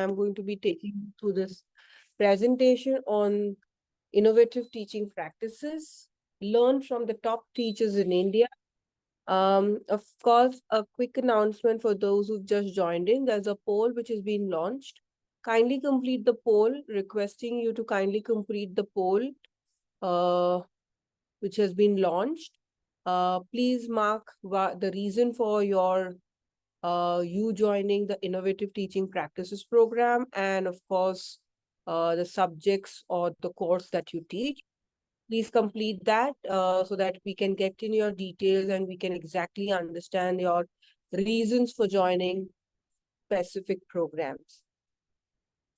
I'm going to be taking you through this presentation on innovative teaching practices learned from the top teachers in India. Of course, a quick announcement for those who've just joined in. There's a poll which has been launched. Kindly complete the poll, requesting you to kindly complete the poll which has been launched. Please mark the reason for you joining the Innovative Teaching Practices program, and of course, the subjects or the course that you teach. Please complete that so that we can get in your details and we can exactly understand your reasons for joining specific programs.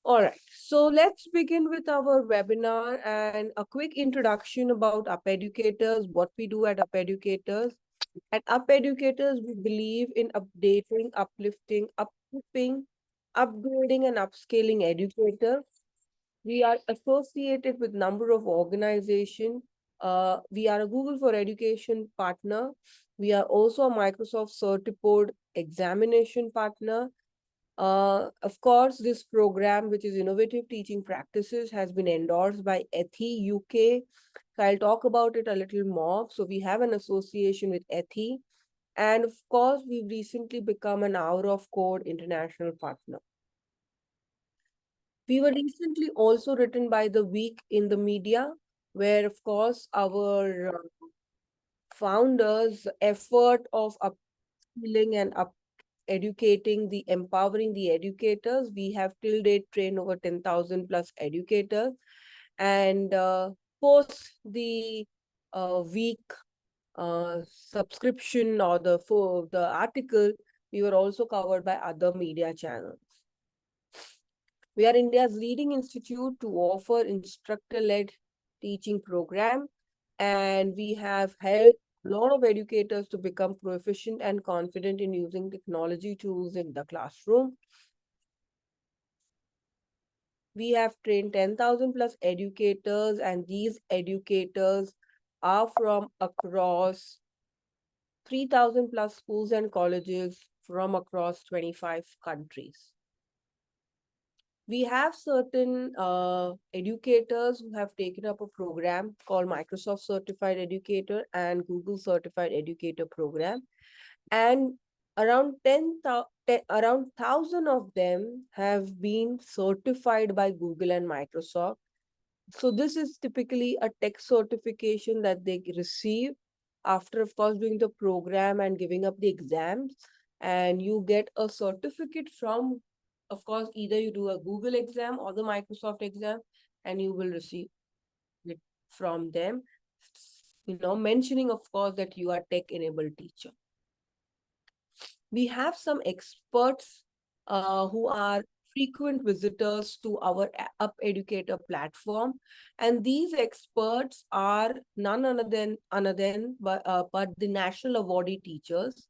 All right, so let's begin with our webinar and a quick introduction about UP Educators, what we do at UP Educators. At UP Educators, we believe in updating, uplifting, upkeeping, upgrading, and upscaling educators. We are associated with number of organizations. We are a Google for Education partner. We are also a Microsoft Certipod examination partner. Of course, this program, which is Innovative Teaching Practices, has been endorsed by ETHI UK. So I'll talk about it a little more. So we have an association with ETHI. And of course, we've recently become an Hour of Code international partner. We were recently also written by The Week in the Media, where, of course, our founders' effort of upskilling and educating empowering the educators. We have till date trained over 10,000 plus educators, and post the week subscription or the article, we were also covered by other media channels. We are India's leading institute to offer instructor-led teaching program, and we have helped a lot of educators to become proficient and confident in using technology tools in the classroom. We have trained 10,000 plus educators, and these educators are from across 3,000 plus schools and colleges from across 25 countries. We have certain educators who have taken up a program called Microsoft Certified Educator and Google Certified Educator program. And around 1,000 of them have been certified by Google and Microsoft. So this is typically a tech certification that they receive after, of course, doing the program and giving up the exams. And you get a certificate from, of course, either you do a Google exam or the Microsoft exam, and you will receive it from them, mentioning, of course, that you are tech-enabled teacher. We have some experts who are frequent visitors to our UP Educator platform, and these experts are none other than but the national awardee teachers,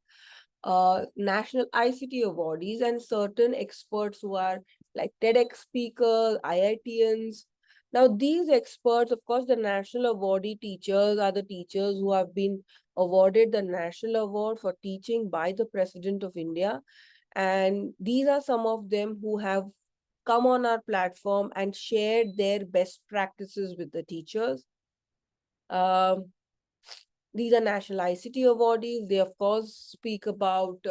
national ICT awardees, and certain experts who are like TEDx speakers, IITians. Now, these experts, of course, the national awardee teachers are the teachers who have been awarded the National Award for Teaching by the President of India. And these are some of them who have come on our platform and shared their best practices with the teachers. These are national ICT awardees. They, of course, speak about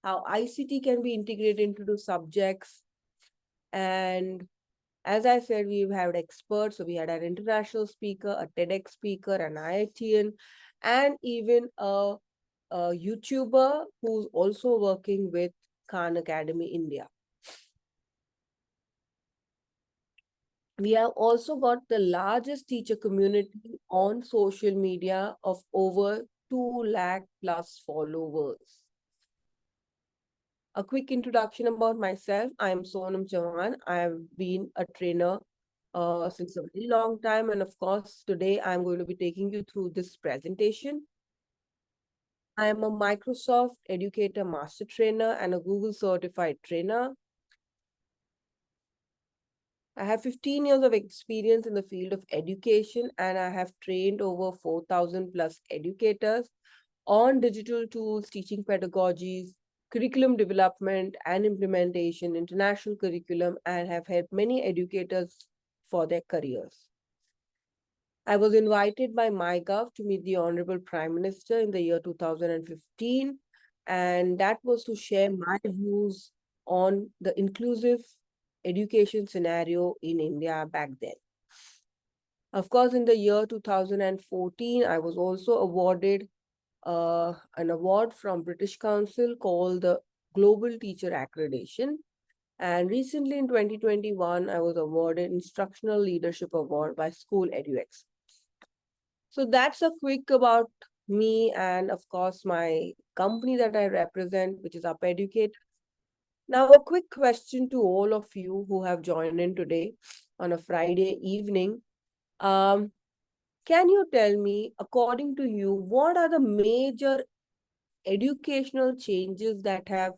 how ICT can be integrated into the subjects. And as I said, we've had experts. So we had an international speaker, a TEDx speaker, an IITian, and even a YouTuber who's also working with Khan Academy India. We have also got the largest teacher community on social media of over 2 lakh plus followers. A quick introduction about myself. I am Sonam Chauhan. I have been a trainer since a very long time. And of course, today I'm going to be taking you through this presentation. I am a Microsoft Educator Master Trainer and a Google Certified Trainer. I have 15 years of experience in the field of education, and I have trained over 4,000 plus educators on digital tools, teaching pedagogies, curriculum development and implementation, international curriculum, and have helped many educators for their careers. I was invited by MyGov to meet the Honorable Prime Minister in the year 2015, and that was to share my views on the inclusive education scenario in India back then. Of course, in the year 2014, I was also awarded an award from British Council called the Global Teacher Accreditation. And recently in 2021, I was awarded Instructional Leadership Award by School EduX. So that's a quick about me and of course my company that I represent, which is UpEducate. Now, a quick question to all of you who have joined in today on a Friday evening. Can you tell me, according to you, what are the major educational changes that have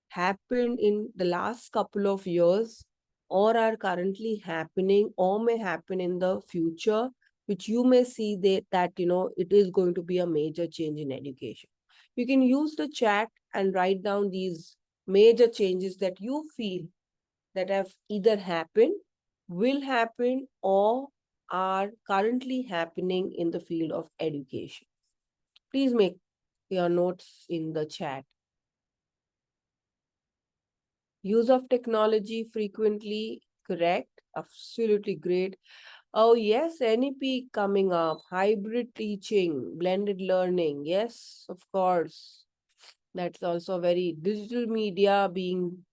happened in the last couple of years or are currently happening or may happen in the future, which you may see that it is going to be a major change in education? You can use the chat and write down these major changes that you feel that have either happened, will happen, or are currently happening in the field of education. Please make your notes in the chat. Use of technology frequently, correct? Absolutely great. Oh, yes, NEP coming up, hybrid teaching, blended learning. Yes, of course. That's also very digital media being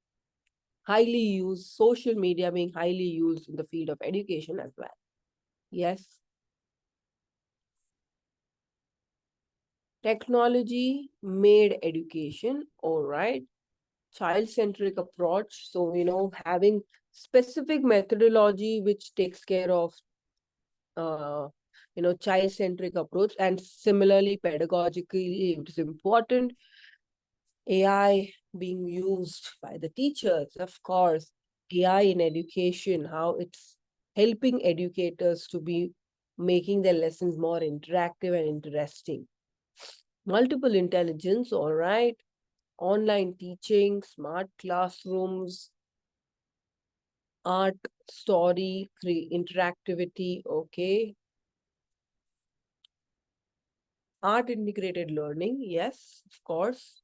highly used, social media being highly used in the field of education as well. Yes. Technology made education, all right. Child-centric approach. So, having specific methodology which takes care of, child-centric approach, and similarly pedagogically, it is important. AI being used by the teachers, of course, AI in education, how it's helping educators to be making their lessons more interactive and interesting. Multiple intelligence, all right. Online teaching, smart classrooms, art, story, interactivity, okay. Art integrated learning, yes, of course.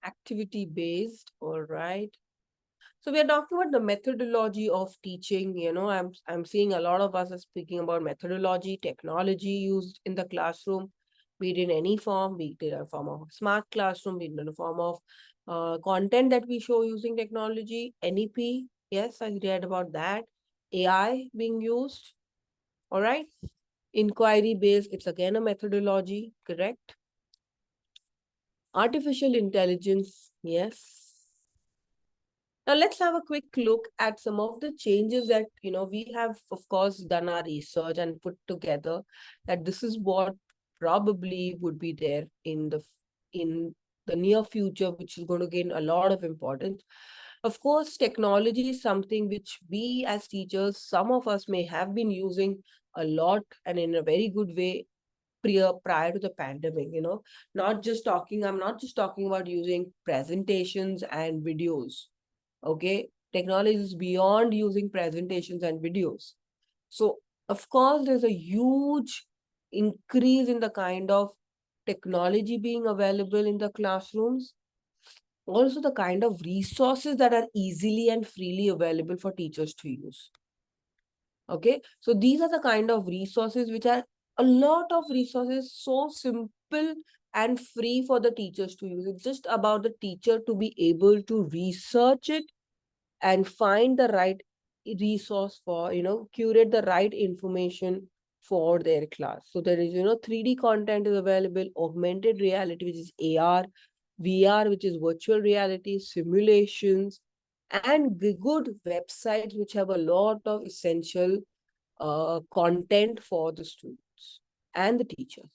Activity based, all right. So we are talking about the methodology of teaching. I'm seeing a lot of us are speaking about methodology, technology used in the classroom, be it in any form, be it in a form of smart classroom, be it in a form of content that we show using technology, NEP. Yes, I read about that. AI being used. All right. Inquiry based, it's again a methodology, correct? Artificial intelligence, yes. Now let's have a quick look at some of the changes that, we have, of course, done our research and put together that this is what probably would be there in the near future, which is going to gain a lot of importance. Of course, technology is something which we as teachers, some of us may have been using a lot and in a very good way prior to the pandemic. I'm not just talking about using presentations and videos. Okay, technology is beyond using presentations and videos. So of course there's a huge increase in the kind of technology being available in the classrooms, also the kind of resources that are easily and freely available for teachers to use. Okay, so these are the kind of resources which are a lot of resources, so simple and free for the teachers to use. It's just about the teacher to be able to research it and find the right resource for, curate the right information for their class. So there is, 3D content is available, augmented reality, which is AR, VR, which is virtual reality, simulations, and good websites which have a lot of essential content for the students and the teachers.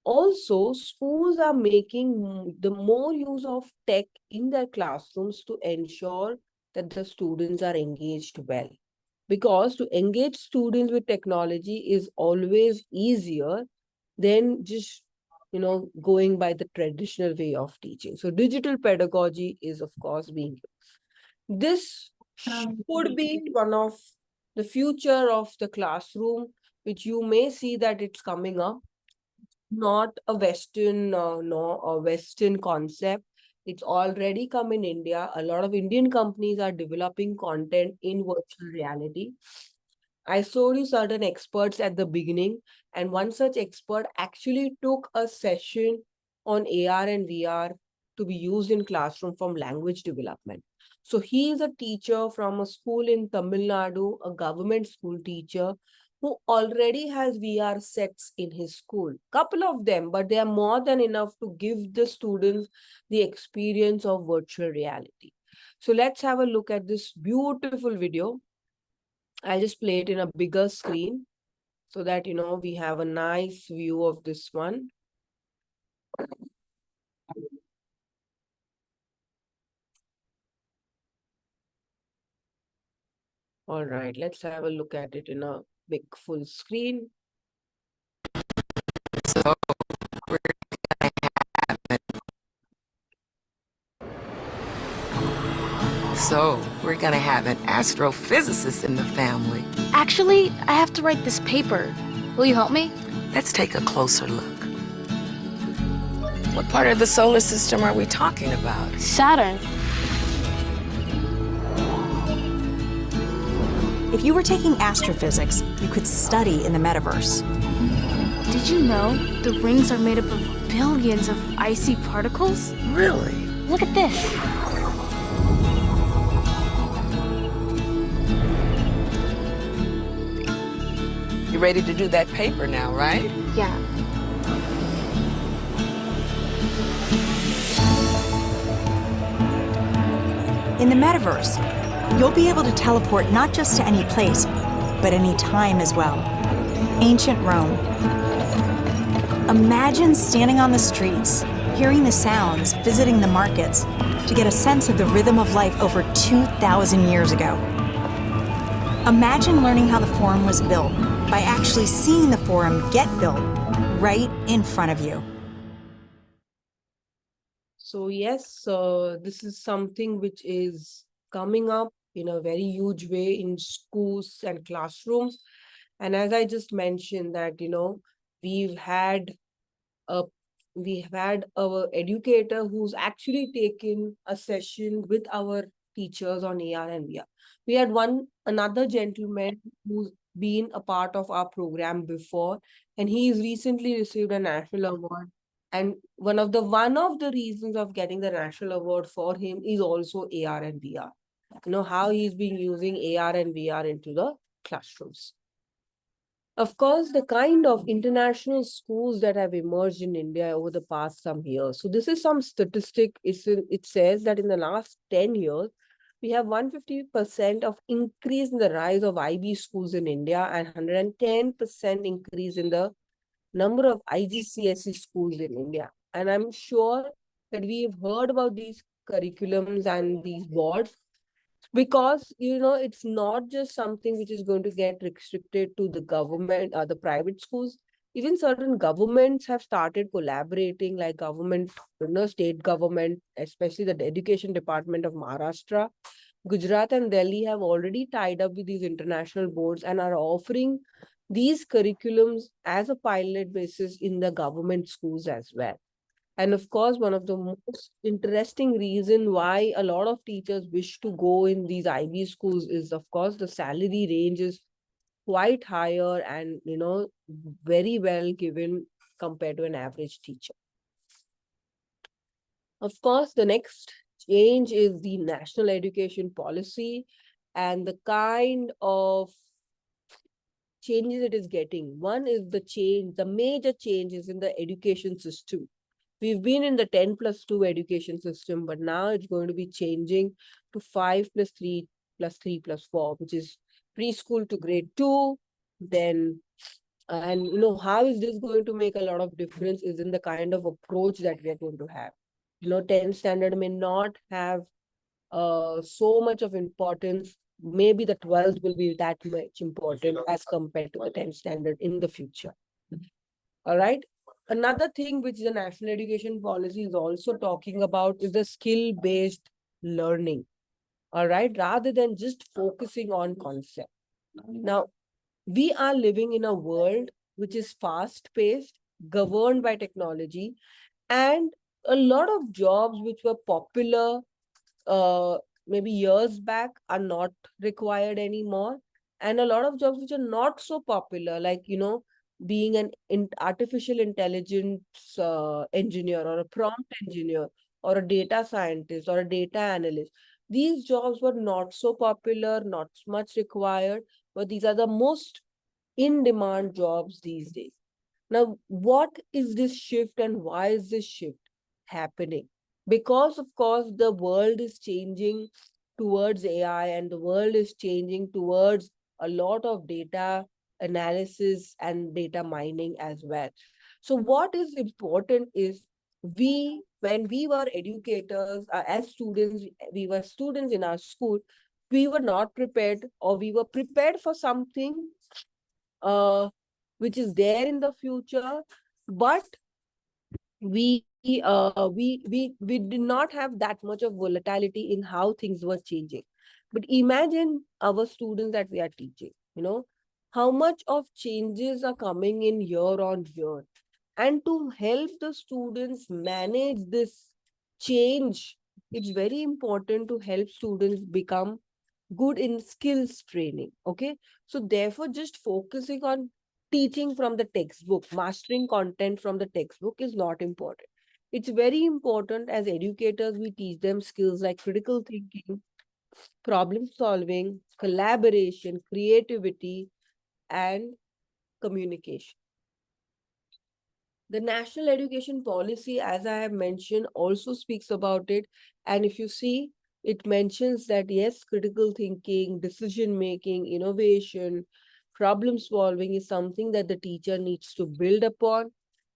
Also, schools are making the more use of tech in their classrooms to ensure that the students are engaged well. Because to engage students with technology is always easier than just going by the traditional way of teaching. So digital pedagogy is, of course, being used. This could be one of the future of the classroom, which you may see that it's coming up. Not a Western concept. It's already come in India. A lot of Indian companies are developing content in virtual reality. I showed you certain experts at the beginning, and one such expert actually took a session on AR and VR to be used in classroom from language development. So he is a teacher from a school in Tamil Nadu, a government school teacher who already has VR sets in his school. Couple of them, but they are more than enough to give the students the experience of virtual reality. So let's have a look at this beautiful video. I'll just play it in a bigger screen so that, we have a nice view of this one. All right, let's have a look at it in a big full screen. So we're gonna have an astrophysicist in the family. Actually, I have to write this paper. Will you help me? Let's take a closer look. What part of the solar system are we talking about? Saturn. If you were taking astrophysics, you could study in the metaverse. Did you know the rings are made up of billions of icy particles? Really? Look at this. You ready to do that paper now, right? Yeah. In the metaverse, you'll be able to teleport not just to any place, but any time as well. Ancient Rome. Imagine standing on the streets, hearing the sounds, visiting the markets, to get a sense of the rhythm of life over 2,000 years ago. Imagine learning how the Forum was built by actually seeing the Forum get built right in front of you. So yes, this is something which is coming up in a very huge way in schools and classrooms. And as I just mentioned that, we've had our educator who's actually taken a session with our teachers on AR and VR. We had another gentleman who's been a part of our program before, and he's recently received a national award. And one of the reasons of getting the national award for him is also AR and VR. How he's been using AR and VR into the classrooms. Of course, the kind of international schools that have emerged in India over the past some years. So this is some statistic. It says that in the last 10 years, we have 150% of increase in the rise of IB schools in India and 110% increase in the number of IGCSE schools in India. And I'm sure that we've heard about these curriculums and these boards, because it's not just something which is going to get restricted to the government or the private schools. Even certain governments have started collaborating, like state government, especially the education department of Maharashtra, Gujarat and Delhi have already tied up with these international boards and are offering these curriculums as a pilot basis in the government schools as well. And of course, one of the most interesting reason why a lot of teachers wish to go in these IB schools is, of course, the salary range is quite higher and, very well given compared to an average teacher. Of course, the next change is the national education policy and the kind of changes it is getting. One is the major changes in the education system. We've been in the 10+2 education system, but now it's going to be changing to 5+3+3+4, which is preschool to grade 2. Then, and how is this going to make a lot of difference is in the kind of approach that we are going to have. 10th standard may not have so much of importance. Maybe the 12th will be that much important as compared to the 10th standard in the future. All right. Another thing which the national education policy is also talking about is the skill-based learning. All right, rather than just focusing on concept. Now, we are living in a world which is fast-paced, governed by technology, and a lot of jobs which were popular uh, maybe years back are not required anymore. And a lot of jobs which are not so popular, like, being an artificial intelligence engineer or a prompt engineer or a data scientist or a data analyst. These jobs were not so popular, not much required, but these are the most in-demand jobs these days. Now, what is this shift and why is this shift happening? Because, of course, the world is changing towards AI and the world is changing towards a lot of data analysis and data mining as well. So, what is important is when we were educators, as students, we were students in our school, we were not prepared, or we were prepared for something uh, which is there in the future, but we did not have that much of volatility in how things were changing. But imagine our students that we are teaching, how much of changes are coming in year on year. And to help the students manage this change, it's very important to help students become good in skills training. Okay. So therefore, just focusing on teaching from the textbook, mastering content from the textbook is not important. It's very important as educators, we teach them skills like critical thinking, problem solving, collaboration, creativity, and communication. The national education policy, as I have mentioned, also speaks about it. And if you see, it mentions that yes, critical thinking, decision making, innovation, problem solving is something that the teacher needs to build upon.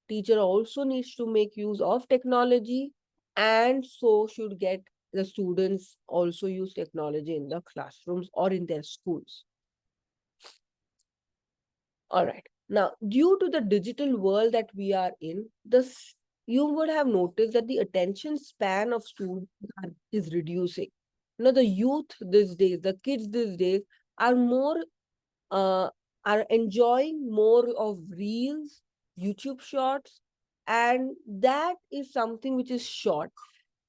Teacher also needs to make use of technology, and so should get the students also use technology in the classrooms or in their schools. All right. Now, due to the digital world that we are in, this you would have noticed that the attention span of students is reducing. The youth these days, the kids these days are more uh, are enjoying more of reels, YouTube shorts, and that is something which is short.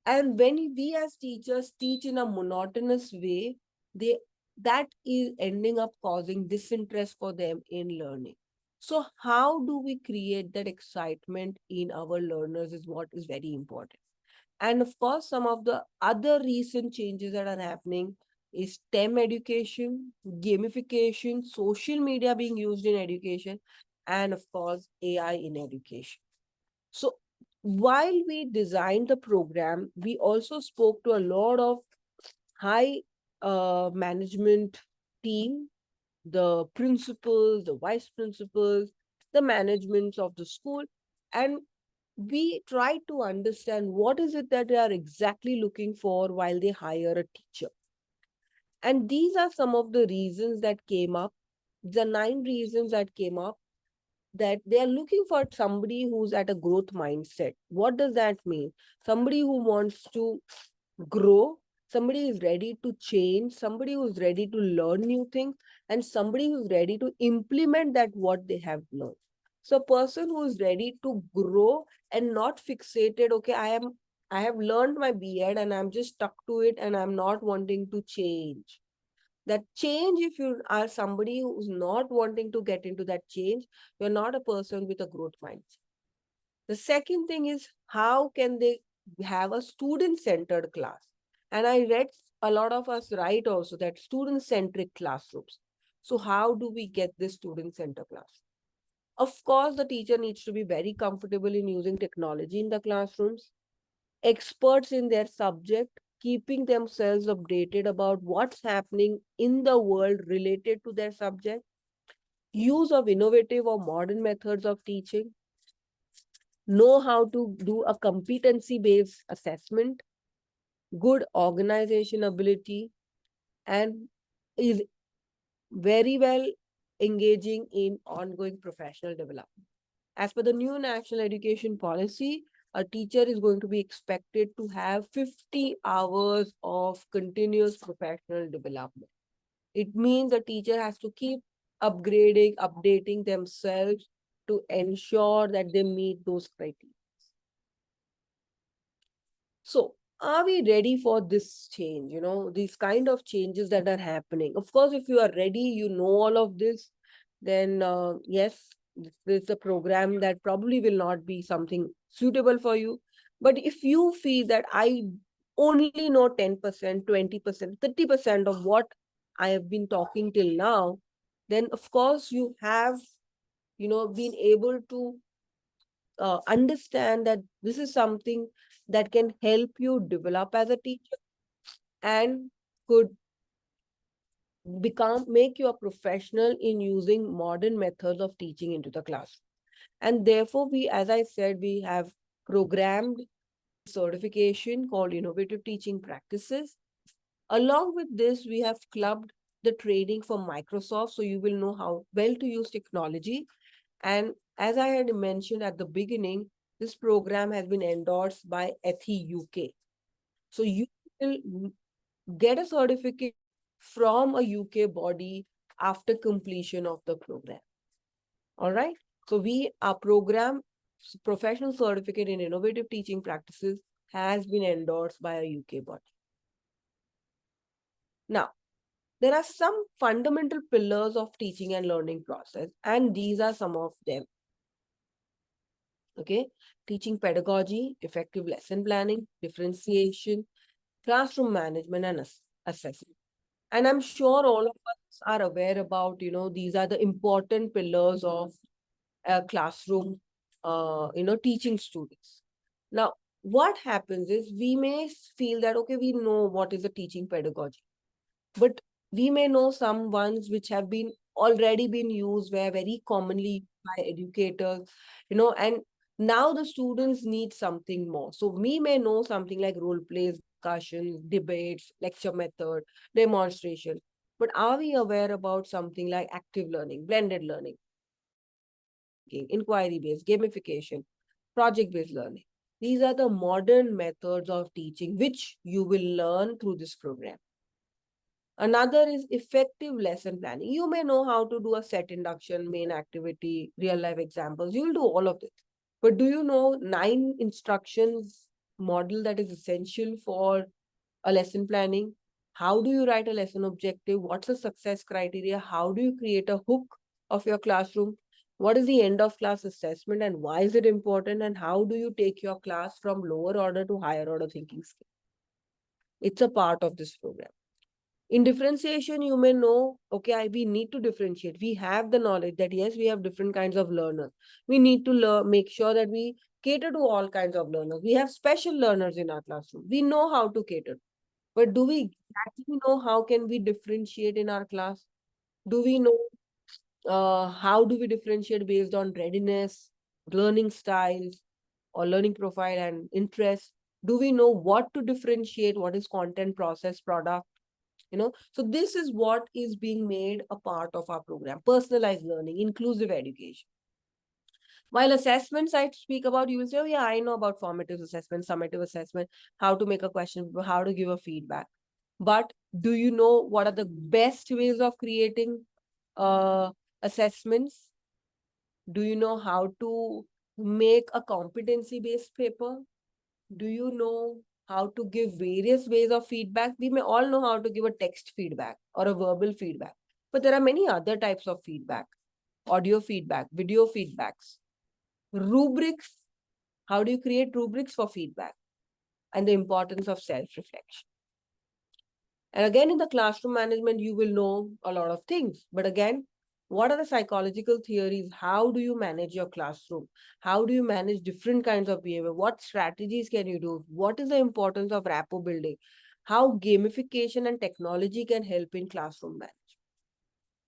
And when we as teachers teach in a monotonous way, they that is ending up causing disinterest for them in learning. So how do we create that excitement in our learners is what is very important. And of course, some of the other recent changes that are happening is STEM education, gamification, social media being used in education, and of course, AI in education. So while we designed the program, we also spoke to a lot of high management team, the principals, the vice principals, the managements of the school, and we tried to understand what is it that they are exactly looking for while they hire a teacher. And these are some of the reasons that came up, the 9 reasons that came up, that they are looking for somebody who's at a growth mindset. What does that mean? Somebody who wants to grow, somebody is ready to change, somebody who's ready to learn new things, and somebody who's ready to implement that what they have learned. So a person who is ready to grow and not fixated, okay, I have learned my B.Ed and I'm just stuck to it and I'm not wanting to change. That change, if you are somebody who's not wanting to get into that change, you're not a person with a growth mindset. The second thing is, how can they have a student-centered class? And I read a lot of us write also that student-centric classrooms. So how do we get this student-centered class? Of course, the teacher needs to be very comfortable in using technology in the classrooms, experts in their subject, keeping themselves updated about what's happening in the world related to their subject, use of innovative or modern methods of teaching, know how to do a competency-based assessment, good organization ability, and is very well engaging in ongoing professional development. As per the new national education policy, a teacher is going to be expected to have 50 hours of continuous professional development. It means the teacher has to keep upgrading, updating themselves to ensure that they meet those criteria. So, are we ready for this change? You know, these kind of changes that are happening. Of course, if you are ready, you know all of this, then yes, this is a program that probably will not be something suitable for you. But if you feel that I only know 10%, 20%, 30% of what I have been talking till now, then of course you have, been able to understand that this is something that can help you develop as a teacher and could make you a professional in using modern methods of teaching into the class. And therefore, as I said, we have programmed certification called Innovative Teaching Practices. Along with this, we have clubbed the training for Microsoft, so you will know how well to use technology. And as I had mentioned at the beginning, this program has been endorsed by ETHI UK. So you will get a certificate from a UK body after completion of the program. All right. So our program, professional certificate in innovative teaching practices, has been endorsed by a UK body. Now, there are some fundamental pillars of teaching and learning process, and these are some of them. Okay, teaching pedagogy, effective lesson planning, differentiation, classroom management, and assessment. And I'm sure all of us are aware about, these are the important pillars of a classroom, teaching students. Now, what happens is we may feel that, okay, we know what is a teaching pedagogy, but we may know some ones which have been already been used were very commonly by educators, and now the students need something more. So we may know something like role plays, discussions, debates, lecture method, demonstration. But are we aware about something like active learning, blended learning, inquiry-based, gamification, project-based learning? These are the modern methods of teaching which you will learn through this program. Another is effective lesson planning. You may know how to do a set induction, main activity, real life examples. You will do all of this. But do you know 9 instructions model that is essential for a lesson planning? How do you write a lesson objective? What's the success criteria? How do you create a hook of your classroom? What is the end of class assessment and why is it important? And how do you take your class from lower order to higher order thinking skill? It's a part of this program. In differentiation, you may know, okay, we need to differentiate. We have the knowledge that, yes, we have different kinds of learners. We need to make sure that we cater to all kinds of learners. We have special learners in our classroom. We know how to cater. But do we actually know how can we differentiate in our class? Do we know how do we differentiate based on readiness, learning styles, or learning profile and interest? Do we know what to differentiate? What is content, process, product? So this is what is being made a part of our program: personalized learning, inclusive education. While assessments I speak about, you will say, oh yeah, I know about formative assessment, summative assessment, how to make a question, how to give a feedback. But do you know what are the best ways of creating assessments? Do you know how to make a competency-based paper? Do you know how to give various ways of feedback? We may all know how to give a text feedback or a verbal feedback, but there are many other types of feedback: audio feedback, video feedbacks, rubrics. How do you create rubrics for feedback? And the importance of self-reflection. And again, in the classroom management, you will know a lot of things. But again, what are the psychological theories? How do you manage your classroom? How do you manage different kinds of behavior? What strategies can you do? What is the importance of rapport building? How gamification and technology can help in classroom management?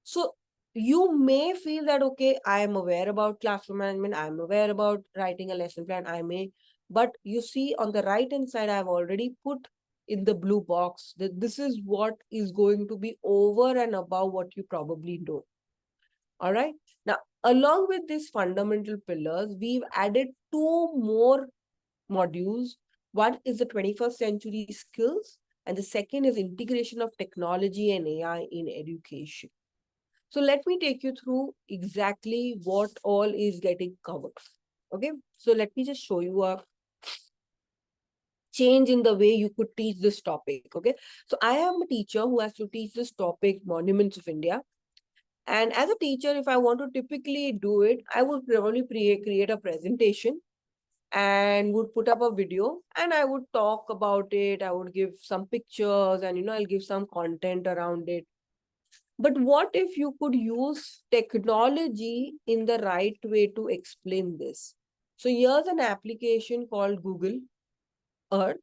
So you may feel that, okay, I am aware about classroom management. I'm aware about writing a lesson plan. But you see on the right-hand side, I've already put in the blue box that this is what is going to be over and above what you probably know. All right. Now, along with these fundamental pillars, we've added two more modules. One is the 21st century skills, and the second is integration of technology and AI in education. So let me take you through exactly what all is getting covered. Okay, so let me just show you a change in the way you could teach this topic. Okay, so I am a teacher who has to teach this topic, Monuments of India. And as a teacher, if I want to typically do it, I would probably create a presentation and would put up a video and I would talk about it. I would give some pictures and, I'll give some content around it. But what if you could use technology in the right way to explain this? So here's an application called Google Earth.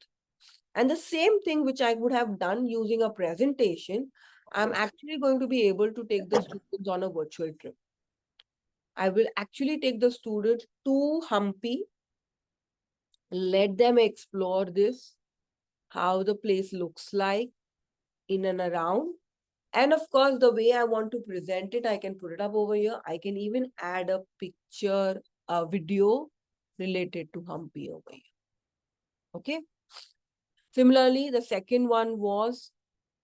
And the same thing which I would have done using a presentation, I'm actually going to be able to take the students on a virtual trip. I will actually take the students to Hampi, let them explore this, how the place looks like in and around. And of course, the way I want to present it, I can put it up over here. I can even add a picture, a video related to Hampi over here. Okay. Similarly, the second one was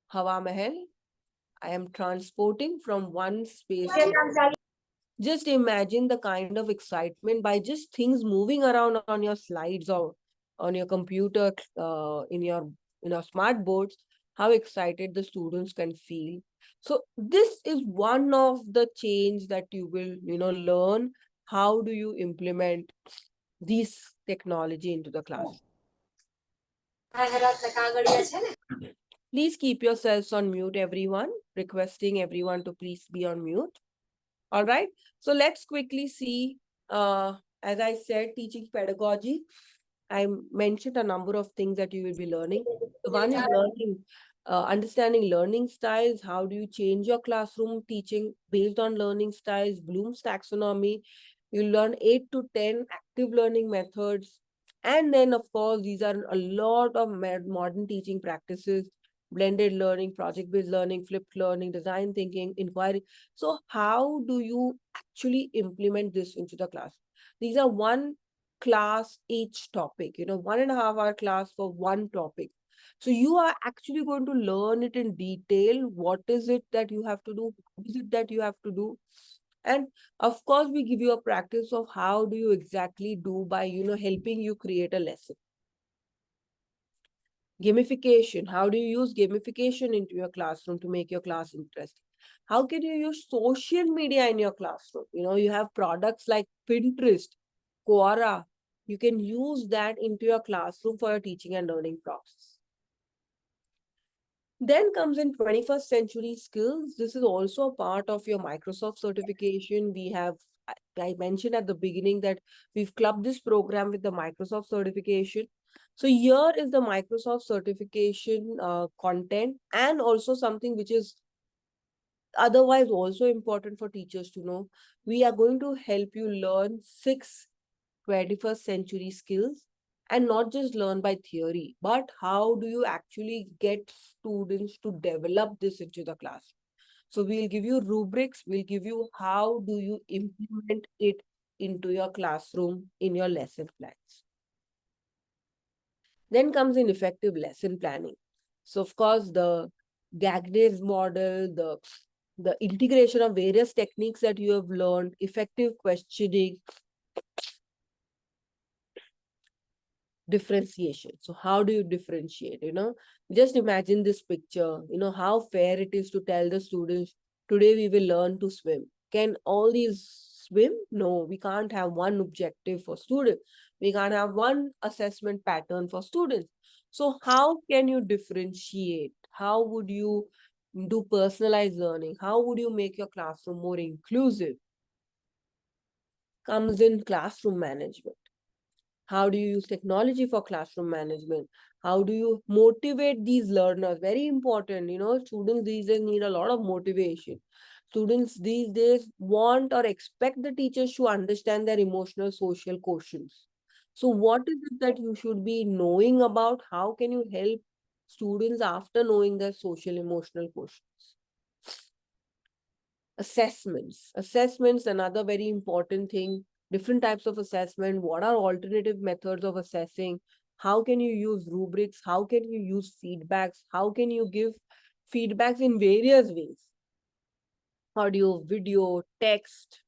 Hawa Mahal. I am transporting from one space to another. Just imagine the kind of excitement by just things moving around on your slides or on your computer, in your smart boards, how excited the students can feel. So this is one of the change that you will, learn. How do you implement this technology into the class? Please keep yourselves on mute, everyone. Requesting everyone to please be on mute. All right. So let's quickly see, as I said, teaching pedagogy. I mentioned a number of things that you will be learning. The one is learning, understanding learning styles. How do you change your classroom teaching based on learning styles? Bloom's taxonomy. You learn 8 to 10 active learning methods. And then, of course, these are a lot of modern teaching practices: blended learning, project-based learning, flipped learning, design thinking, inquiry. So how do you actually implement this into the class? These are one class each topic, 1.5 hour class for one topic. So you are actually going to learn it in detail. What is it that you have to do? What is it that you have to do? And of course, we give you a practice of how do you exactly do by, helping you create a lesson. Gamification. How do you use gamification into your classroom to make your class interesting? How can you use social media in your classroom? You have products like Pinterest, Quora. You can use that into your classroom for your teaching and learning process. Then comes in 21st century skills. This is also a part of your Microsoft certification. I mentioned at the beginning that we've clubbed this program with the Microsoft certification. So here is the Microsoft certification content, and also something which is otherwise also important for teachers to know. We are going to help you learn 6 21st century skills, and not just learn by theory, but how do you actually get students to develop this into the class. So we'll give you rubrics, we'll give you how do you implement it into your classroom in your lesson plans. Then comes in effective lesson planning. So of course, the Gagner's model, the integration of various techniques that you have learned, effective questioning, differentiation. So how do you differentiate? Just imagine this picture, how fair it is to tell the students, today we will learn to swim. Can all these swim? No, we can't have one objective for students. We can't have one assessment pattern for students. So how can you differentiate? How would you do personalized learning? How would you make your classroom more inclusive? Comes in classroom management. How do you use technology for classroom management? How do you motivate these learners? Very important, students these days need a lot of motivation. Students these days want or expect the teachers to understand their emotional, social quotients. So what is it that you should be knowing about? How can you help students after knowing their social, emotional quotients? Assessments, another very important thing. Different types of assessment. What are alternative methods of assessing? How can you use rubrics? How can you use feedbacks? How can you give feedbacks in various ways? Audio, video, text,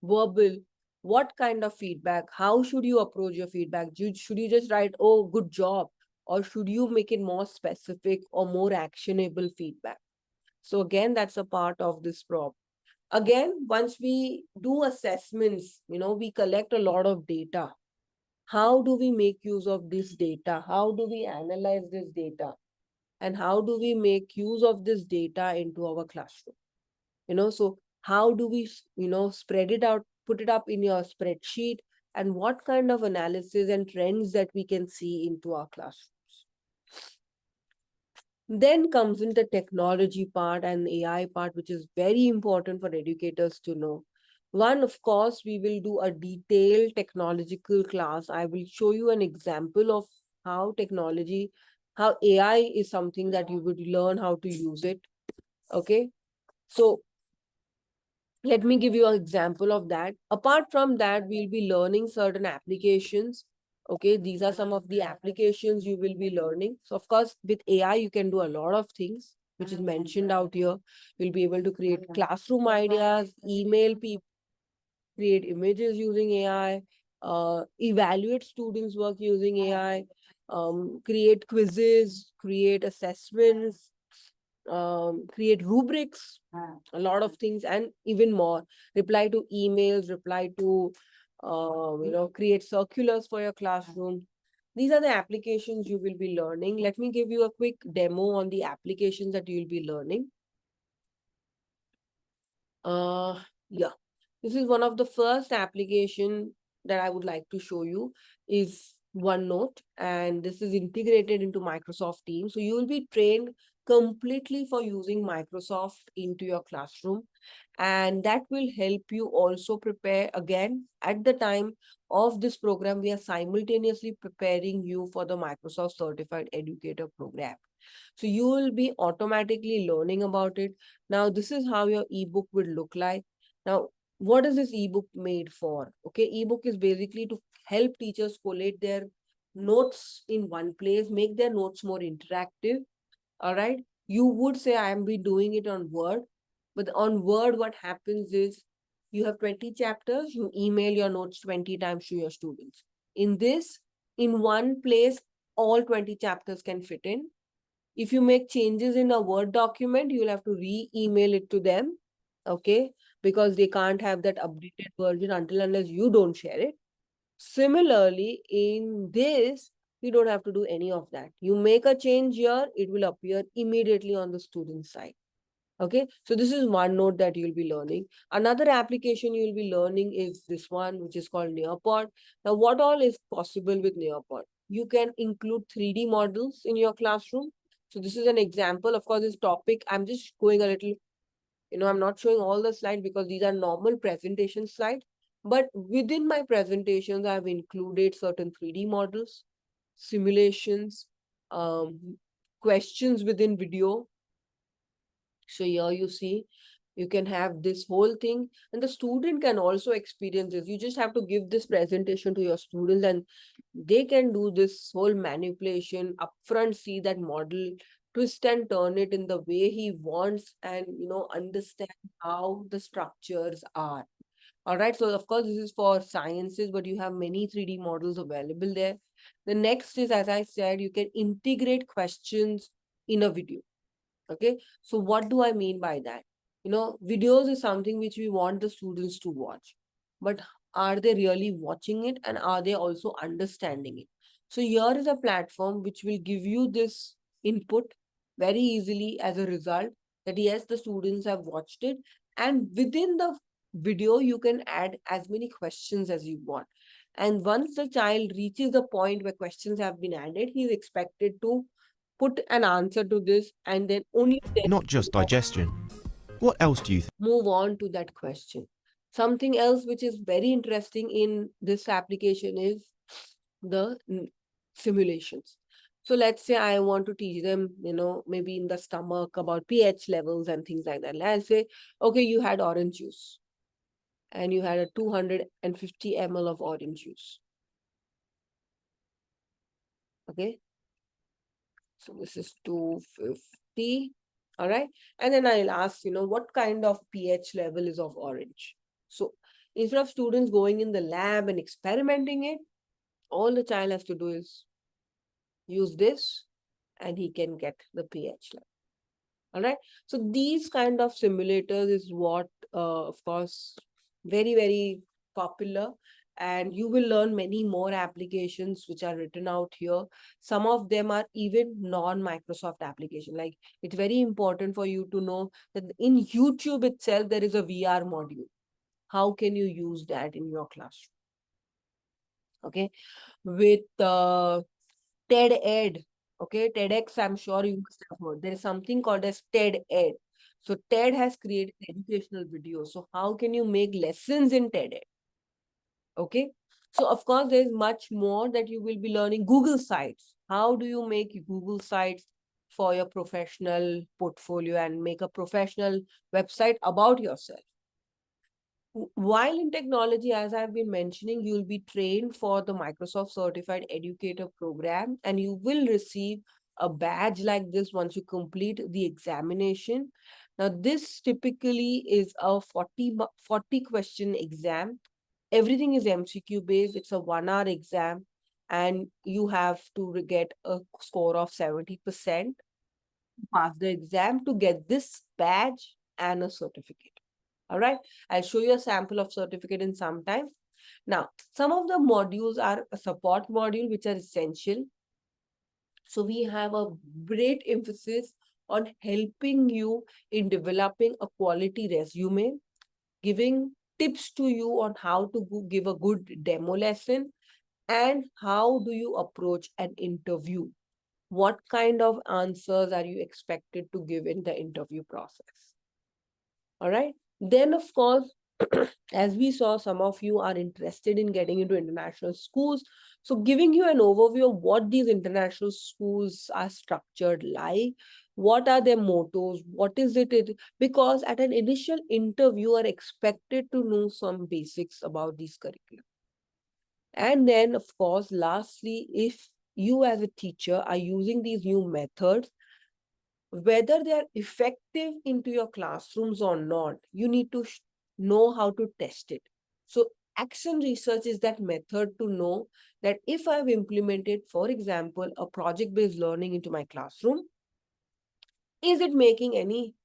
verbal. What kind of feedback? How should you approach your feedback? Should you just write, oh, good job? Or should you make it more specific or more actionable feedback? So again, that's a part of this problem. Again, once we do assessments, we collect a lot of data. How do we make use of this data? How do we analyze this data? And how do we make use of this data into our classroom? So how do we, spread it out, put it up in your spreadsheet, and what kind of analysis and trends that we can see into our classrooms? Then comes in the technology part and AI part, which is very important for educators to know. One, of course, we will do a detailed technological class. I will show you an example of how AI is something that you would learn how to use it. Okay. So let me give you an example of that. Apart from that, we'll be learning certain applications. Okay, these are some of the applications you will be learning. So of course, with AI, you can do a lot of things, which is mentioned out here. You'll be able to create classroom ideas, email people, create images using AI, evaluate students' work using AI, create quizzes, create assessments, create rubrics, a lot of things, and even more. Reply to emails, reply to, create circulars for your classroom. These are the applications you will be learning. Let me give you a quick demo on the applications that you'll be learning. Yeah, this is one of the first application that I would like to show you is OneNote, and this is integrated into Microsoft Teams. So you will be trained completely for using Microsoft into your classroom, and that will help you also prepare. Again, at the time of this program, we are simultaneously preparing you for the Microsoft Certified Educator program. So you will be automatically learning about it. Now, this is how your ebook will look like. Now, what is this ebook made for? Okay, ebook is basically to help teachers collate their notes in one place, make their notes more interactive. All right. You would say, I am be doing it on Word, but on Word, what happens is you have 20 chapters, you email your notes 20 times to your students. In this, in one place, all 20 chapters can fit in. If you make changes in a Word document, you'll have to re-email it to them, okay? Because they can't have that updated version until unless you don't share it. Similarly, in this, you don't have to do any of that. You make a change here, it will appear immediately on the student side. Okay, so this is OneNote that you'll be learning. Another application you'll be learning is this one, which is called Nearpod. Now, what all is possible with Nearpod? You can include 3D models in your classroom. So this is an example. Of course, this topic, I'm just going a little, I'm not showing all the slides because these are normal presentation slides. But within my presentations, I've included certain 3D models, simulations, questions within video. So here you see, you can have this whole thing and the student can also experience this. You just have to give this presentation to your students and they can do this whole manipulation upfront, see that model, twist and turn it in the way he wants and, understand how the structures are. All right. So of course, this is for sciences, but you have many 3D models available there. The next is, as I said, you can integrate questions in a video. Okay, so what do I mean by that? Videos is something which we want the students to watch, but are they really watching it and are they also understanding it? So here is a platform which will give you this input very easily as a result that yes, the students have watched it, and within the video, you can add as many questions as you want. And once the child reaches the point where questions have been added, he is expected to put an answer to this and then only then Not just digestion. What else do you think? move on to that question. Something else which is very interesting in this application is the simulations. So let's say I want to teach them, maybe in the stomach about pH levels and things like that. Let's say, okay, you had orange juice and you had a 250 ml of orange juice. Okay. So this is 250. All right. And then I'll ask, what kind of pH level is of orange? So instead of students going in the lab and experimenting it, all the child has to do is use this and he can get the pH level. All right. So these kind of simulators is what, of course, very, very popular. And you will learn many more applications which are written out here. Some of them are even non-Microsoft application. Like, it's very important for you to know that in YouTube itself, there is a VR module. How can you use that in your classroom? Okay. With TED Ed. Okay, TEDx, I'm sure you must have heard. There is something called as TED Ed. So TED has created educational videos. So how can you make lessons in TED Ed? Okay. So of course, there's much more that you will be learning. Google Sites. How do you make Google Sites for your professional portfolio and make a professional website about yourself? While in technology, as I've been mentioning, you'll be trained for the Microsoft Certified Educator Program, and you will receive a badge like this once you complete the examination. Now, this typically is a 40 question exam. Everything is MCQ based. It's a 1 hour exam, and you have to get a score of 70% to pass the exam to get this badge and a certificate. All right, I'll show you a sample of certificate in some time. Now, some of the modules are a support module, which are essential. So we have a great emphasis on helping you in developing a quality resume, giving tips to you on how to give a good demo lesson, and how do you approach an interview. What kind of answers are you expected to give in the interview process? All right. Then, of course, as we saw, some of you are interested in getting into international schools. So giving you an overview of what these international schools are structured like, what are their mottos, what is it, because at an initial interview, you are expected to know some basics about these curriculum. And then, of course, lastly, if you as a teacher are using these new methods, whether they are effective into your classrooms or not, you need to know how to test it. So action research is that method to know that if I've implemented, for example, a project-based learning into my classroom, is it making any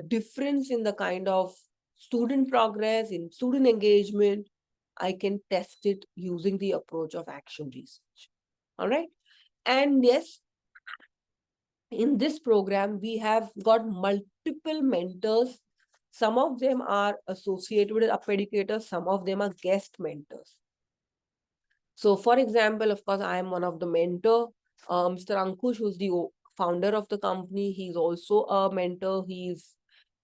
difference in the kind of student progress, in student engagement? I can test it using the approach of action research. All right. And yes, in this program, we have got multiple mentors. Some of them are associated with UP educators, some of them are guest mentors. So for example, of course, I am one of the mentor, Mr. Ankush, who's the founder of the company. He's also a mentor. He's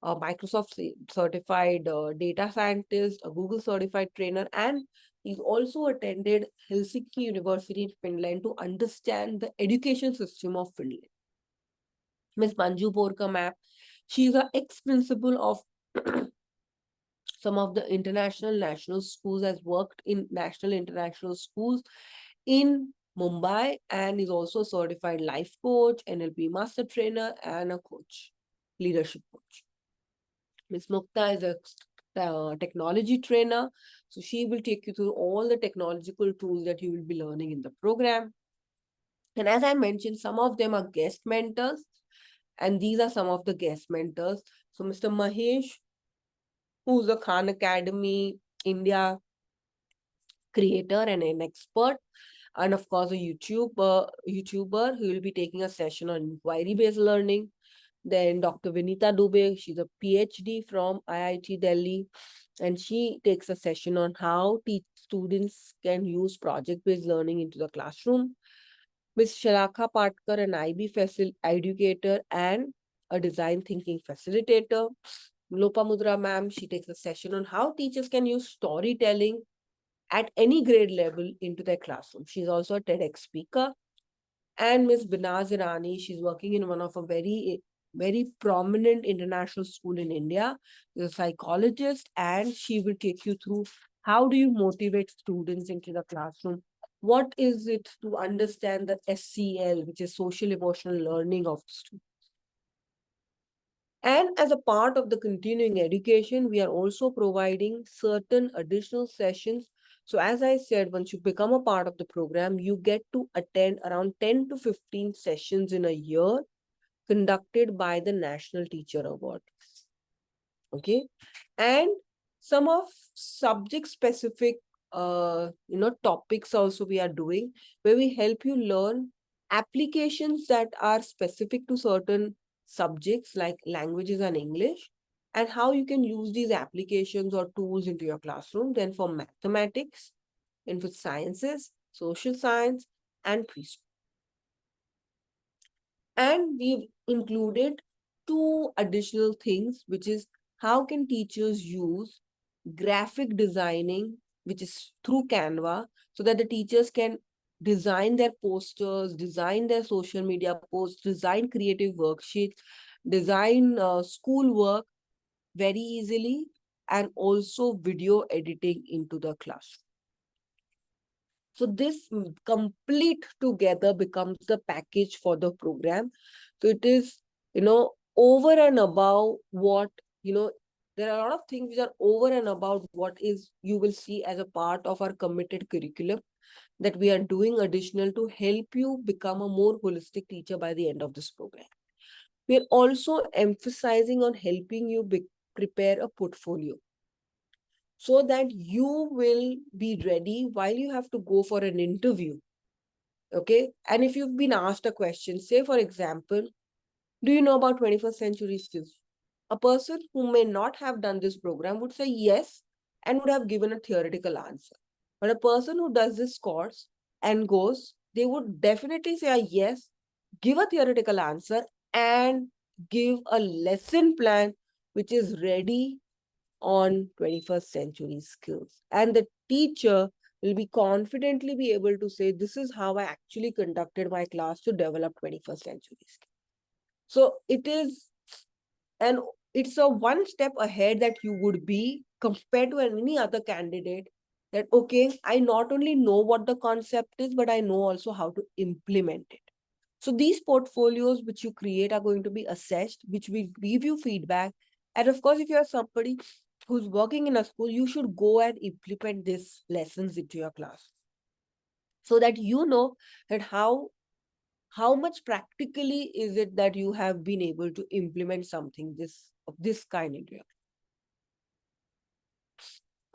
a Microsoft certified data scientist, a Google certified trainer, and he's also attended Helsinki University in Finland to understand the education system of Finland. Ms. Manju Porka ma'am, she's an ex-principal of some of the international national schools, has worked in national international schools in Mumbai, and is also a certified life coach, NLP master trainer, and a coach, leadership coach. Ms. Mukta is a technology trainer. So she will take you through all the technological tools that you will be learning in the program. And as I mentioned, some of them are guest mentors. And these are some of the guest mentors. So Mr. Mahesh, who's a Khan Academy India creator and an expert, and of course a YouTuber who will be taking a session on inquiry-based learning. Then Dr. Vinita Dubey, she's a PhD from IIT Delhi, and she takes a session on how students can use project-based learning into the classroom. Ms. Shalakha Patkar, an IB educator and a design thinking facilitator. Lopamudra ma'am, she takes a session on how teachers can use storytelling at any grade level into their classroom. She's also a TEDx speaker. And Miss Binaz Irani, she's working in one of a very prominent international school in India. She's a psychologist, and she will take you through how do you motivate students into the classroom. What is it to understand the SEL, which is social emotional learning of the student. And as a part of the continuing education, we are also providing certain additional sessions. So as I said, once you become a part of the program, you get to attend around 10 to 15 sessions in a year conducted by the National Teacher Award. Okay. And some of subject specific topics also we are doing, where we help you learn applications that are specific to certain subjects like languages and English, and how you can use these applications or tools into your classroom. Then for mathematics, and for sciences, social science, and preschool. And we've included two additional things, which is how can teachers use graphic designing, which is through Canva, so that the teachers can design their posters, design their social media posts, design creative worksheets, design schoolwork very easily, and also video editing into the classroom. So this complete together becomes the package for the program. So it is, over and above what, there are a lot of things which are over and about what is you will see as a part of our committed curriculum that we are doing additional to help you become a more holistic teacher by the end of this program. We are also emphasizing on helping you prepare a portfolio, so that you will be ready while you have to go for an interview. Okay. And if you've been asked a question, say, for example, do you know about 21st century skills? A person who may not have done this program would say yes and would have given a theoretical answer. But a person who does this course and goes, they would definitely say yes, give a theoretical answer, and give a lesson plan which is ready on 21st century skills. And the teacher will be confidently be able to say, this is how I actually conducted my class to develop 21st century skills. So it is, and it's a one step ahead that you would be compared to any other candidate, that, okay, I not only know what the concept is, but I know also how to implement it. So these portfolios which you create are going to be assessed, which will give you feedback. And of course, if you are somebody who's working in a school, you should go and implement these lessons into your class, so that you know that how much practically is it that you have been able to implement something of this kind into your.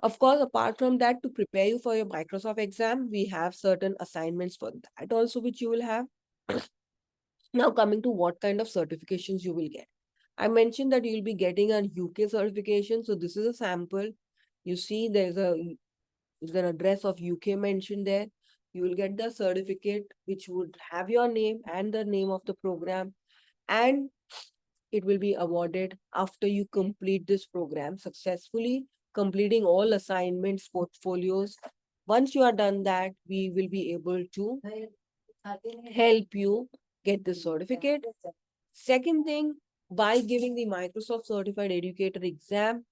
Of course, apart from that, to prepare you for your Microsoft exam, we have certain assignments for that also, which you will have. Now, coming to what kind of certifications you will get. I mentioned that you'll be getting a UK certification. So this is a sample. You see there's an address of UK mentioned there. You will get the certificate which would have your name and the name of the program, and it will be awarded after you complete this program successfully, completing all assignments, portfolios. Once you are done that, we will be able to help you get the certificate. Second thing, by giving the Microsoft Certified Educator exam,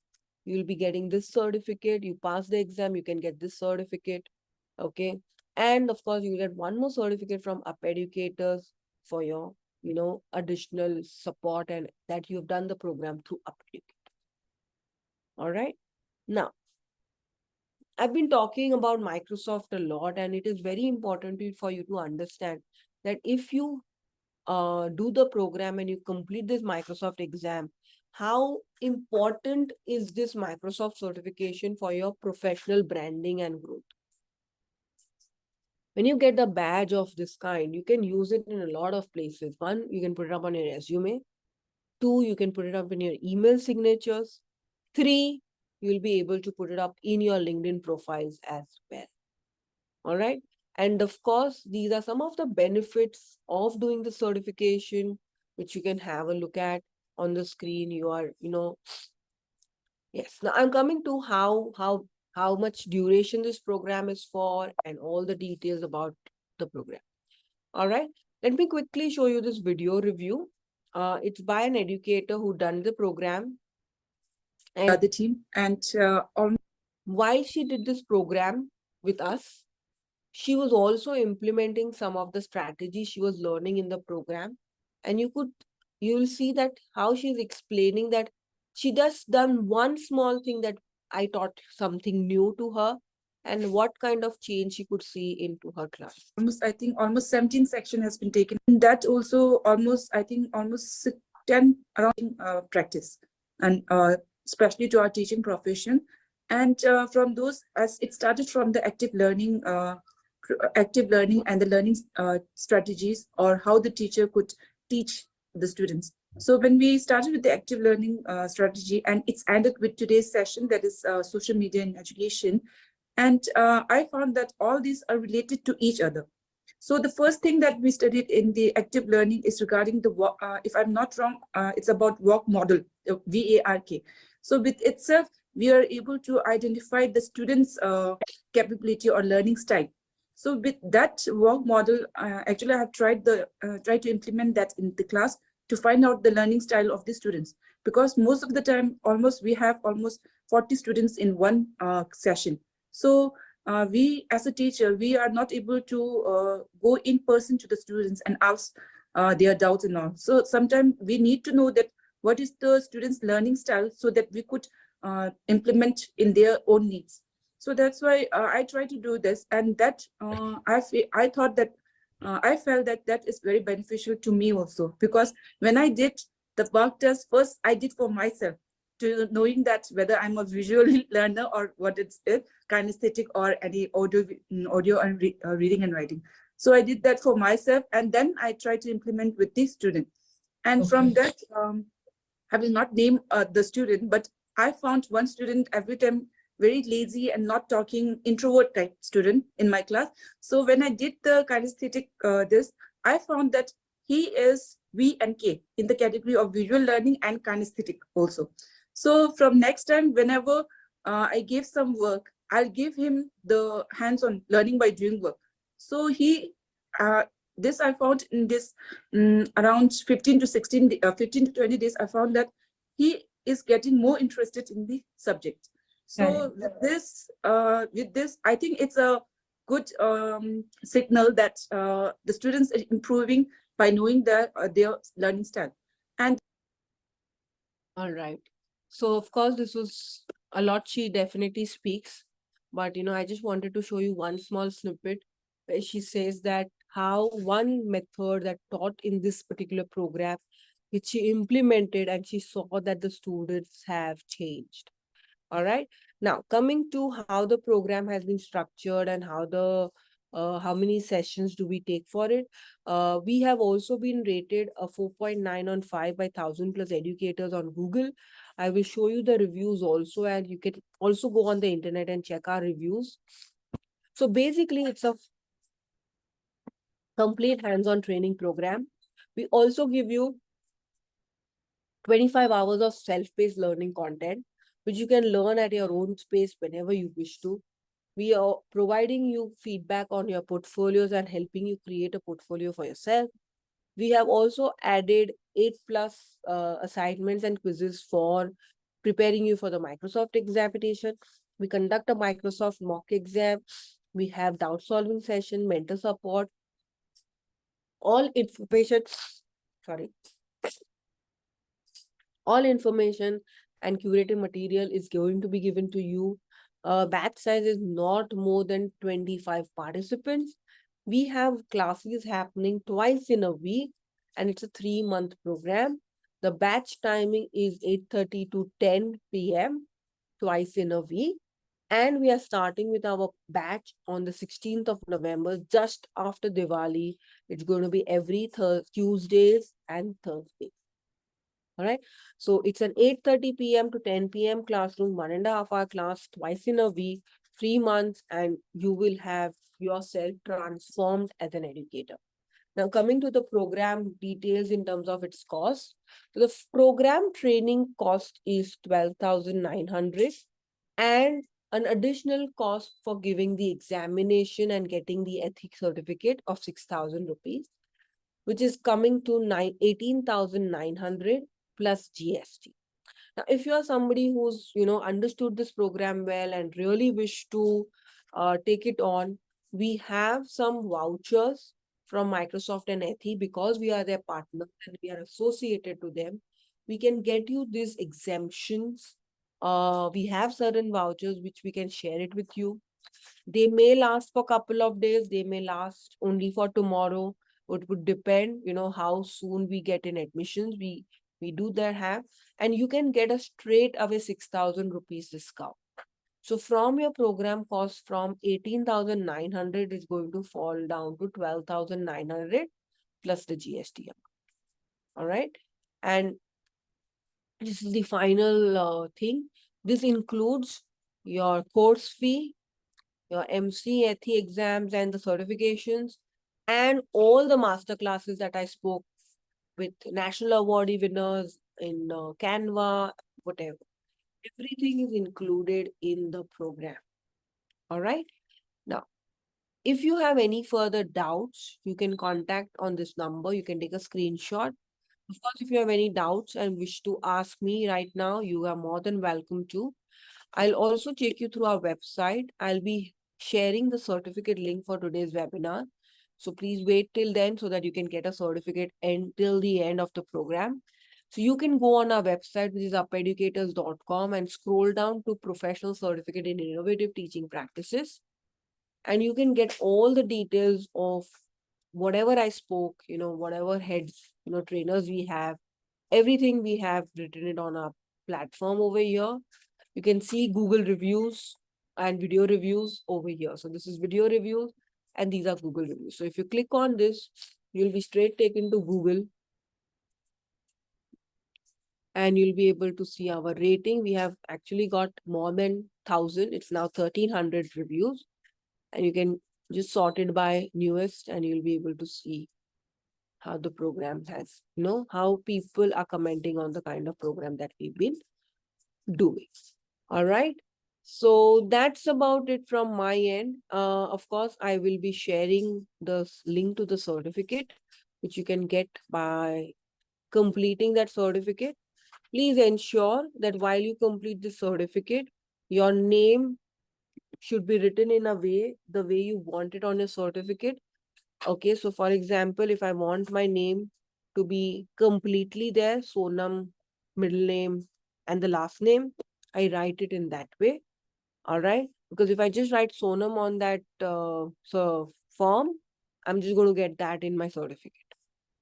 you will be getting this certificate. You pass the exam, you can get this certificate. Okay. And of course, you get one more certificate from Up Educators for your, additional support, and that you've done the program through Up Educators. All right. Now, I've been talking about Microsoft a lot, and it is very important for you to understand that if you do the program and you complete this Microsoft exam, how important is this Microsoft certification for your professional branding and growth? When you get a badge of this kind, you can use it in a lot of places. One, you can put it up on your resume. Two, you can put it up in your email signatures. Three, you'll be able to put it up in your LinkedIn profiles as well. All right. And of course, these are some of the benefits of doing the certification, which you can have a look at on the screen. You are, yes. Now I'm coming to how much duration this program is for and all the details about the program. All right. Let me quickly show you this video review. It's by an educator who done the program. And the team, and while she did this program with us, she was also implementing some of the strategies she was learning in the program. And you'll see that how she's explaining that she just done one small thing that I taught something new to her, and what kind of change she could see into her class. I think almost 17 section has been taken. In that also almost 10 around practice, and especially to our teaching profession. And from those, as it started from the active learning and the learning strategies, or how the teacher could teach the students. So when we started with the active learning strategy, and it's ended with today's session, that is social media in education. And I found that all these are related to each other. So the first thing that we studied in the active learning is regarding the, if I'm not wrong, it's about work model, VARK. So with itself, we are able to identify the students' capability or learning style. So with that work model, actually I have tried to implement that in the class to find out the learning style of the students. Because most of the time, we have almost 40 students in one session. So we, as a teacher, we are not able to go in person to the students and ask their doubts and all. So sometimes we need to know that what is the students' learning style, so that we could implement in their own needs. So that's why I try to do this, and that I thought that I felt that that is very beneficial to me also, because when I did the work test, first I did for myself, to knowing that whether I'm a visual learner or what it's kinesthetic or any audio and reading and writing. So I did that for myself, and then I tried to implement with the student. And from that, I will not name the student, but I found one student every time very lazy and not talking, introvert type student in my class. So when I did the kinesthetic I found that he is V and K in the category of visual learning and kinesthetic also. So from next time, whenever I give some work, I'll give him the hands-on learning by doing work. So he, this I found in this around 15 to 20 days, I found that he is getting more interested in the subject. So with this, I think it's a good signal that the students are improving by knowing their learning style. And all right. So of course, this was a lot she definitely speaks, but I just wanted to show you one small snippet where she says that how one method that taught in this particular program, which she implemented, and she saw that the students have changed. All right. Now, coming to how the program has been structured and how many sessions do we take for it? We have also been rated a 4.9 on 5 by 1,000+ educators on Google. I will show you the reviews also, and you can also go on the internet and check our reviews. So basically, it's a complete hands-on training program. We also give you 25 hours of self-paced learning content, which you can learn at your own space whenever you wish to. We are providing you feedback on your portfolios and helping you create a portfolio for yourself. We have also added 8+ assignments and quizzes for preparing you for the Microsoft examination. We conduct a Microsoft mock exam. We have doubt solving session, mentor support. All information and curated material is going to be given to you. Batch size is not more than 25 participants. We have classes happening twice in a week, and it's a 3-month program. The batch timing is 8:30 to 10 p.m. twice in a week. And we are starting with our batch on the 16th of November, just after Diwali. It's going to be every Tuesdays and Thursdays. All right. So it's an 8:30 p.m. to 10 p.m. classroom, 1.5 hour class, twice in a week, 3 months, and you will have yourself transformed as an educator. Now, coming to the program details in terms of its cost. So the program training cost is 12,900, and an additional cost for giving the examination and getting the ethics certificate of 6,000 rupees. which is coming to 18,900 plus GST. Now, if you are somebody who's, understood this program well and really wish to take it on, we have some vouchers from Microsoft and Athi because we are their partner and we are associated to them. We can get you these exemptions. We have certain vouchers which we can share it with you. They may last for a couple of days. They may last only for tomorrow. It would depend, how soon we get in admissions. We do that have, and you can get a straight away 6,000 rupees discount. So from your program cost from 18,900 is going to fall down to 12,900 plus the GST. All right. And this is the final thing. This includes your course fee, your MC, Athi exams and the certifications, and all the master classes that I spoke with national awardee winners in Canva, whatever. Everything is included in the program. All right. Now, if you have any further doubts, you can contact on this number. You can take a screenshot. Of course, if you have any doubts and wish to ask me right now, you are more than welcome to. I'll also take you through our website. I'll be sharing the certificate link for today's webinar. So please wait till then so that you can get a certificate until the end of the program. So you can go on our website, which is upeducators.com, and scroll down to professional certificate in innovative teaching practices. And you can get all the details of whatever I spoke, whatever heads, trainers we have, everything we have written it on our platform over here. You can see Google reviews and video reviews over here. So this is video reviews and these are Google reviews. So if you click on this, you'll be straight taken to Google and you'll be able to see our rating. We have actually got more than 1,000. It's now 1,300 reviews and you can just sort it by newest and you'll be able to see how the program has, how people are commenting on the kind of program that we've been doing. All right. So that's about it from my end. Of course, I will be sharing the link to the certificate, which you can get by completing that certificate. Please ensure that while you complete the certificate, your name should be written in a way, the way you want it on your certificate. Okay, so for example, if I want my name to be completely there, Sonam, middle name, and the last name, I write it in that way. All right, because if I just write Sonam on that form, I'm just going to get that in my certificate.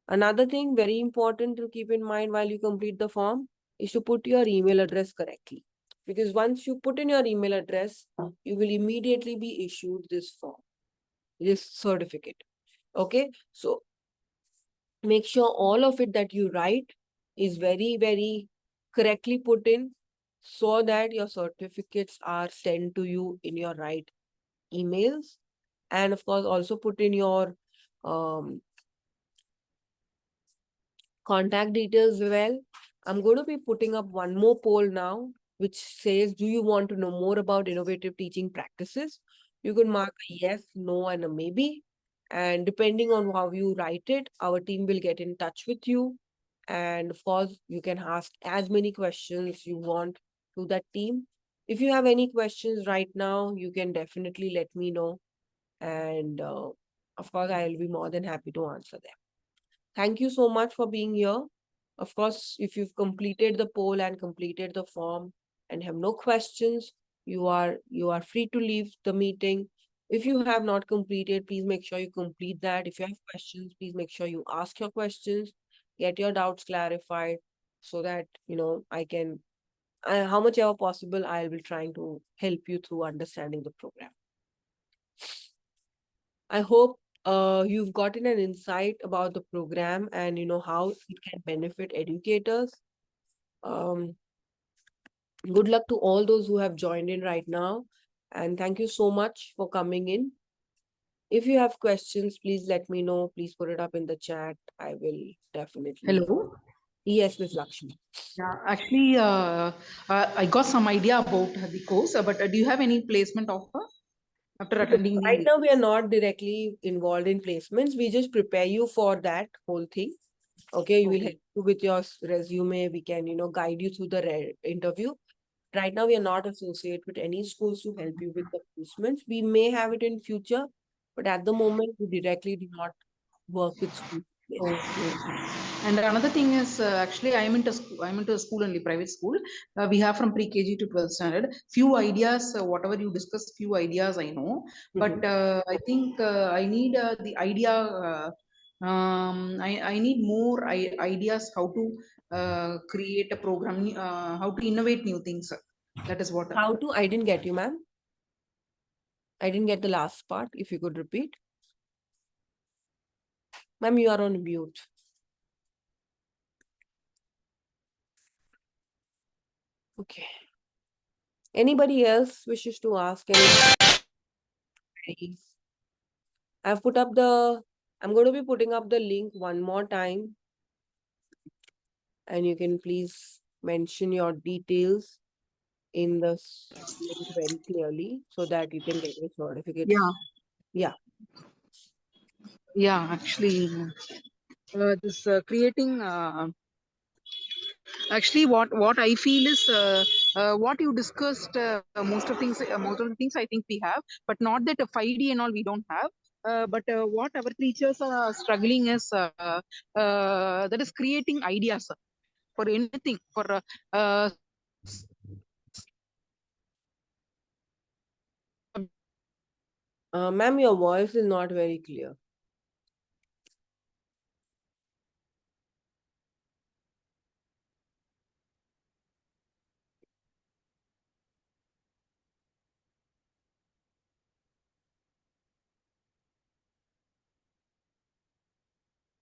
Another thing very important to keep in mind while you complete the form is to put your email address correctly. Because once you put in your email address, you will immediately be issued this form, this certificate. Okay, so make sure all of it that you write is very, very correctly put in so that your certificates are sent to you in your right emails. And of course, also put in your contact details well. I'm going to be putting up one more poll now, which says, do you want to know more about innovative teaching practices? You can mark a yes, no, and a maybe. And depending on how you write it, our team will get in touch with you. And of course, you can ask as many questions you want to that team. If you have any questions right now, you can definitely let me know. And of course, I will be more than happy to answer them. Thank you so much for being here. Of course, if you've completed the poll and completed the form and have no questions, you are free to leave the meeting. If you have not completed, please make sure you complete that. If you have questions, please make sure you ask your questions, get your doubts clarified so that, I can, how much ever possible, I will be trying to help you through understanding the program. I hope you've gotten an insight about the program and how it can benefit educators. Good luck to all those who have joined in right now. And thank you so much for coming in. If you have questions, please let me know. Please put it up in the chat. I will definitely. Hello. Yes, Ms. Lakshmi. Yeah, actually, I got some idea about the course, but do you have any placement offer? after attending Right the now, we are not directly involved in placements. We just prepare you for that whole thing. Okay, you will Okay. help you with your resume. We can, guide you through the interview. Right now, we are not associated with any schools to help you with the placements. We may have it in future, but at the moment, we directly do not work with schools. Okay. And another thing is actually I'm into school. I'm into a school only, private school. We have from pre-KG to 12th standard. Few ideas, whatever you discuss, few ideas I know, but I think I need the idea. I need more ideas how to create a program, how to innovate new things. That is what. How to? I didn't get you, ma'am. I didn't get the last part. If you could repeat. Ma'am, you are on mute. Okay. Anybody else wishes to ask any? I'm going to be putting up the link one more time. And you can please mention your details in the link very clearly so that you can get your certificate. Yeah. Yeah. Yeah, actually, this creating. Actually, what I feel is what you discussed. Most of the things I think we have, but not that a 5D and all we don't have. But what our teachers are struggling is that is creating ideas for anything for. Ma'am, your voice is not very clear.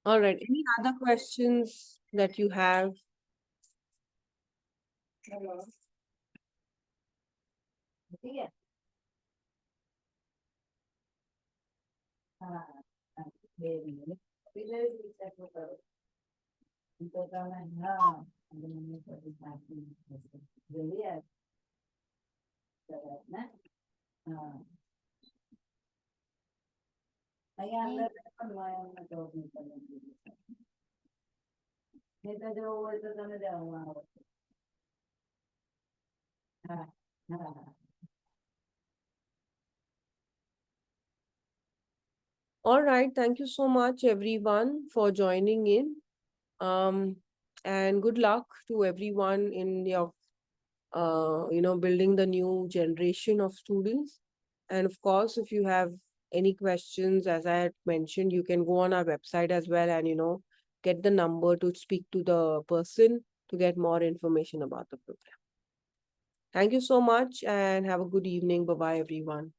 All right. Any other questions that you have? All right. Thank you so much, everyone, for joining in. And good luck to everyone in your, building the new generation of students. And of course, if you have any questions, as I had mentioned, you can go on our website as well and, get the number to speak to the person to get more information about the program. Thank you so much and have a good evening. Bye-bye, everyone.